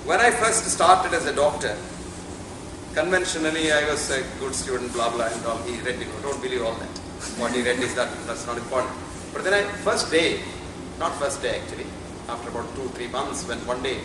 When I first started as a doctor, conventionally I was a good student, blah blah and all. He read, don't believe all that. What he read is that's not important. But then first day actually, after about 2-3 months, when one day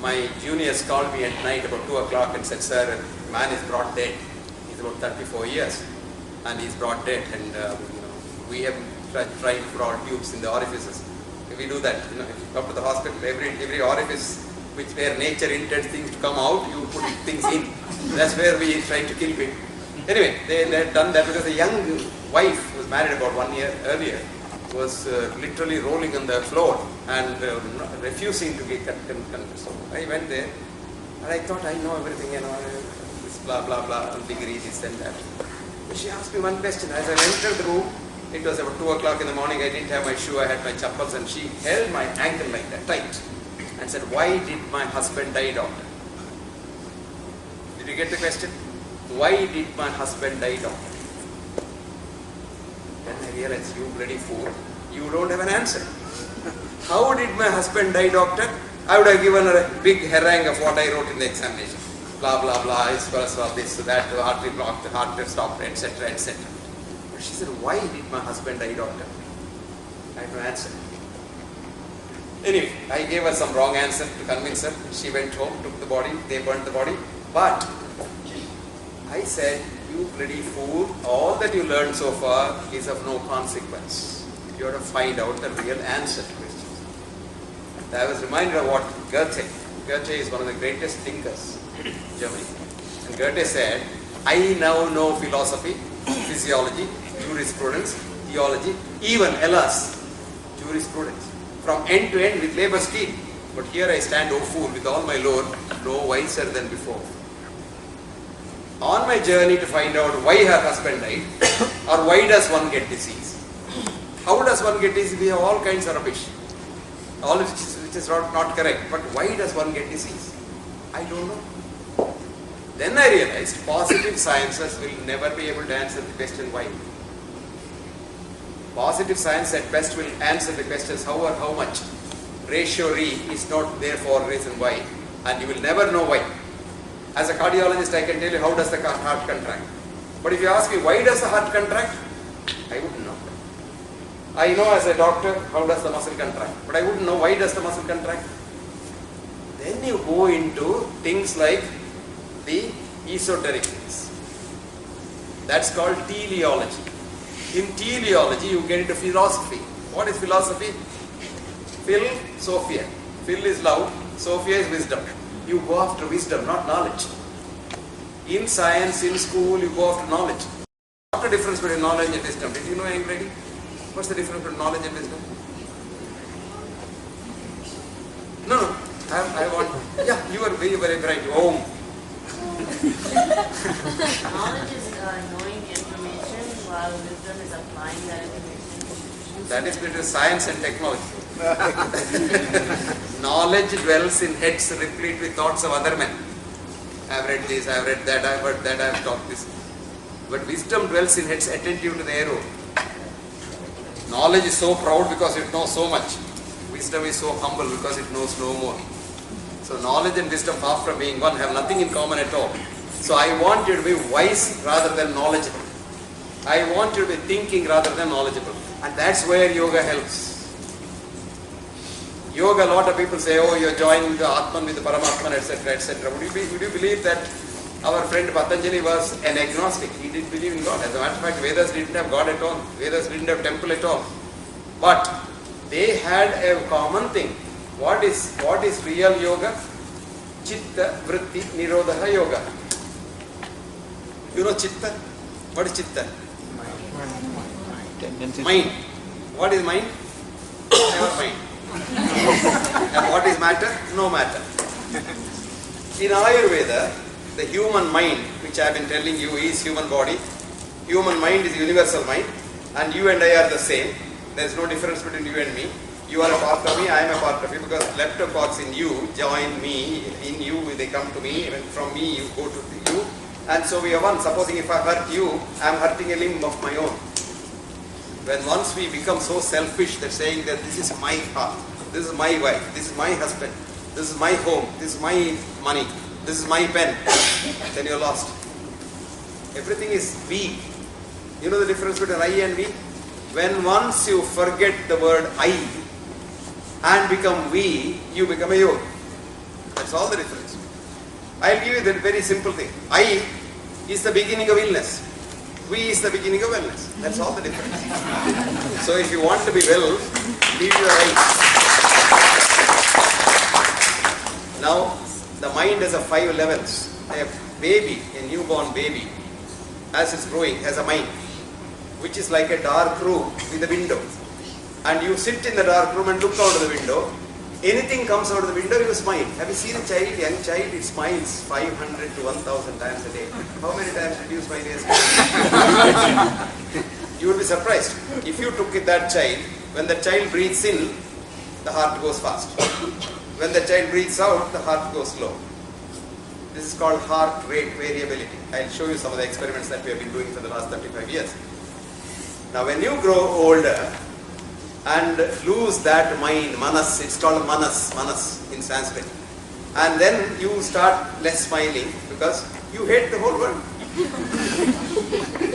my juniors called me at night about 2 o'clock and said, sir, a man is brought dead. He's about 34 years and he's brought dead, and we have tried to put our tubes in the orifices. We do that, if you come to the hospital, every orifice where nature intends things to come out, you put things in. That's where we try to kill people. Anyway, they had done that because a young wife who was married about 1 year earlier was literally rolling on the floor and refusing to get convinced. So I went there and I thought I know everything, this blah blah blah, degree, this and that. But she asked me one question. As I entered the room, it was about 2 o'clock in the morning, I didn't have my shoe, I had my chappals, and she held my ankle like that, tight, and said, why did my husband die, doctor? Did you get the question? Why did my husband die, doctor? Then I realized, you bloody fool, you don't have an answer. How did my husband die, doctor? I would have given her a big harangue of what I wrote in the examination. Blah, blah, blah, his cholesterol, this, that, the artery blocked, the heart stopped, etc., etc. But she said, why did my husband die, doctor? I have no answer. Anyway, I gave her some wrong answer to convince her. She went home, took the body, they burnt the body. But I said, you bloody fool, all that you learned so far is of no consequence. You have to find out the real answer to questions. I was reminded of what Goethe is one of the greatest thinkers in Germany. And Goethe said, I now know philosophy, physiology, jurisprudence, theology, even, alas, jurisprudence, from end to end with labor steel. But here I stand, O fool, with all my lore, no wiser than before. On my journey to find out why her husband died, or why does one get disease? How does one get disease? We have all kinds of rubbish, all which is not correct. But why does one get disease? I don't know. Then I realized positive sciences will never be able to answer the question why. Positive science at best will answer the questions how or how much. Ratio re is not there for reason why, and you will never know why. As a cardiologist, I can tell you how does the heart contract. But if you ask me why does the heart contract, I wouldn't know. I know as a doctor how does the muscle contract, but I wouldn't know why does the muscle contract. Then you go into things like the esoteric things. That's called teleology. In teleology, you get into philosophy. What is philosophy? Phil, Sophia. Phil is love, Sophia is wisdom. You go after wisdom, not knowledge. In science, in school, you go after knowledge. What's the difference between knowledge and wisdom? Did you know anybody? What's the difference between knowledge and wisdom? No. I want. Yeah, you are very, very bright. Om. Knowledge is knowing information, while wisdom is applying that information. That is between science and technology. Knowledge dwells in heads replete with thoughts of other men. I have read this, I have read that, I have heard that, I have taught this. But wisdom dwells in heads attentive to the arrow. Knowledge is so proud because it knows so much. Wisdom is so humble because it knows no more. So knowledge and wisdom, far from being one, have nothing in common at all. So I want you to be wise rather than knowledgeable. I want you to be thinking rather than knowledgeable. And that's where yoga helps. Yoga, a lot of people say, oh, you're joining the Atman with the Paramatman, etc., etc. Would you believe that our friend Patanjali was an agnostic? He didn't believe in God. As a matter of fact, Vedas didn't have God at all. Vedas didn't have temple at all. But they had a common thing. What is real yoga? Chitta, Vritti, Nirodha yoga. You know Chitta? What is Chitta? Mind. What is mind? Never mind. And what is matter? No matter. In Ayurveda, the human mind, which I have been telling you is human body, human mind is universal mind, and you and I are the same. There is no difference between you and me. You are a part of me, I am a part of you, because leptococs in you join me, in you they come to me, and from me you go to you, and so we are one. Supposing if I hurt you, I am hurting a limb of my own. When once we become so selfish that saying that this is my heart, this is my wife, this is my husband, this is my home, this is my money, this is my pen, then you're lost. Everything is we. You know the difference between I and we? When once you forget the word I and become we, you become a yogi. That's all the difference. I'll give you the very simple thing. I is the beginning of illness. We is the beginning of wellness. That's all the difference. So if you want to be well, leave your I. Now, the mind has a 5 levels. A baby, a newborn baby, as it's growing, has a mind, which is like a dark room with a window. And you sit in the dark room and look out of the window. Anything comes out of the window, you smile. Have you seen a child, young child? It smiles 500 to 1,000 times a day. How many times did you smile yesterday? You will be surprised. If you took that child, when the child breathes in, the heart goes fast. When the child breathes out, the heart goes slow. This is called heart rate variability. I'll show you some of the experiments that we have been doing for the last 35 years. Now when you grow older and lose that mind, manas, it's called manas in Sanskrit. And then you start less smiling because you hate the whole world.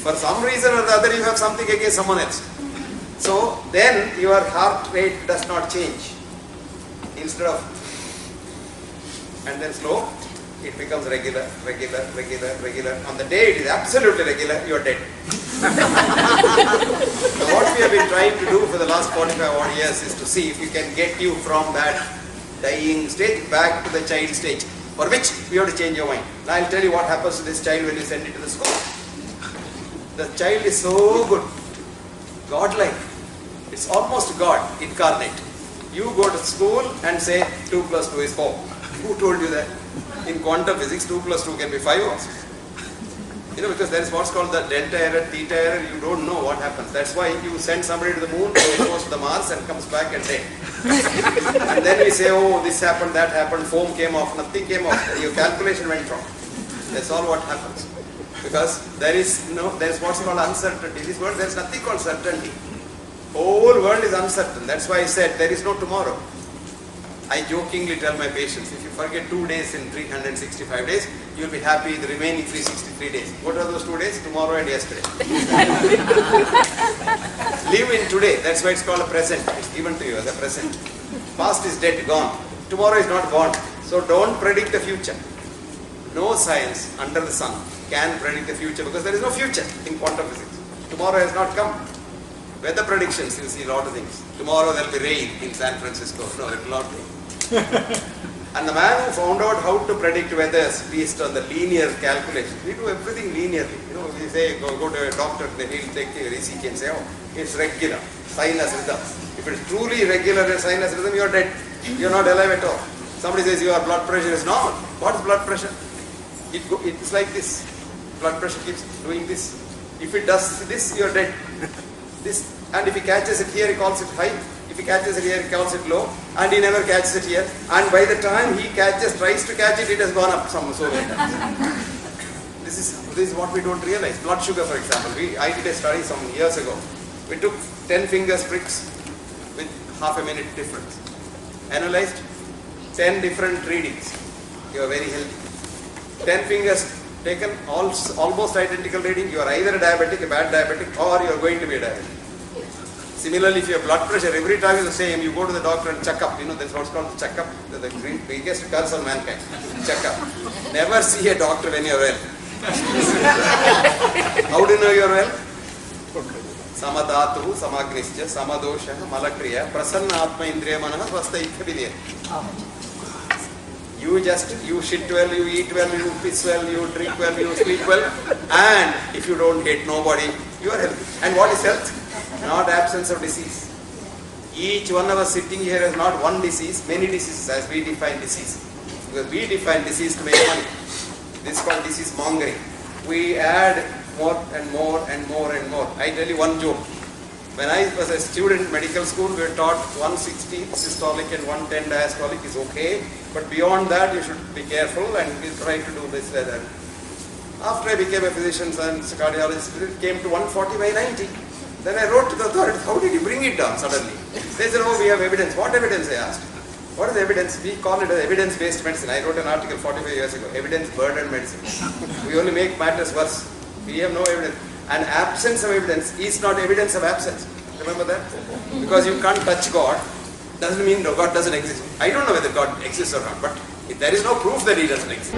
For some reason or the other you have something against someone else. So then your heart rate does not change. Instead of, and then slow, it becomes regular. On the day it is absolutely regular, you are dead. So what we have been trying to do for the last 45 odd years is to see if we can get you from that dying stage back to the child stage, for which we have to change your mind. Now I'll tell you what happens to this child when you send it to the school. The child is so good, godlike. It's almost God incarnate. You go to school and say 2 plus 2 is 4. Who told you that? In quantum physics, 2 plus 2 can be 5 also. You know, because there is what's called the delta error, theta error, you don't know what happens. That's why you send somebody to the moon, goes to the Mars and comes back and dead. And then we say, oh, this happened, that happened, foam came off, nothing came off. Your calculation went wrong. That's all what happens. Because there is what's called uncertainty. This world, there is nothing called certainty. Whole world is uncertain. That's why I said there is no tomorrow. I jokingly tell my patients, if you forget 2 days in 365 days, you will be happy the remaining 363 days. What are those 2 days? Tomorrow and yesterday. Live in today. That's why it's called a present. It's given to you as a present. Past is dead, gone. Tomorrow is not gone. So don't predict the future. No science under the sun can predict the future because there is no future in quantum physics. Tomorrow has not come. Weather predictions, you see a lot of things. Tomorrow there will be rain in San Francisco. No, it will not be. And the man who found out how to predict weathers based on the linear calculation, we do everything linearly. You know, we say go to a doctor, then he'll take your ECG and say, oh, it's regular, sinus rhythm. If it's truly regular sinus rhythm, you're dead. You're not alive at all. Somebody says your blood pressure is normal. What is blood pressure? It's like this. Blood pressure keeps doing this. If it does this, you're dead. This, and if he catches it here, he calls it high. If he catches it here, he calls it low, and he never catches it here. And by the time he tries to catch it, it has gone up so many times. This is what we don't realize. Blood sugar, for example, I did a study some years ago. We took 10 fingers pricks with half a minute difference. Analyzed 10 different readings. You are very healthy. 10 fingers taken, almost identical reading. You are either a diabetic, a bad diabetic, or you are going to be a diabetic. Similarly, if your blood pressure every time is the same, you go to the doctor and check up. You know, that's what's called the check up. The biggest curse on mankind. Check up. Never see a doctor when you are well. How do you know you are well? Samadhatuhu, samagnischa, samadosha, malakriya, prasanna atma indriya manaha, svastha ikhavidya. You shit well, you eat well, you piss well, you drink well, you sleep well, and if you don't hate nobody, you are healthy. And what is health? Not absence of disease. Each one of us sitting here has not one disease, many diseases as we define disease. Because we define disease to make money. This is called disease mongering. We add more and more and more and more. I tell you one joke. When I was a student in medical school, we were taught 160 systolic and 110 diastolic is okay. But beyond that, you should be careful and we try to do this and that. After I became a physician and cardiologist, it came to 140 by 90. Then I wrote to the authorities, how did you bring it down suddenly? They said, oh, we have evidence. What evidence? I asked. What is evidence? We call it evidence-based medicine. I wrote an article 45 years ago, evidence-burdened medicine. We only make matters worse. We have no evidence. And absence of evidence is not evidence of absence. Remember that? Because you can't touch God, doesn't mean God doesn't exist. I don't know whether God exists or not, but if there is no proof that He doesn't exist.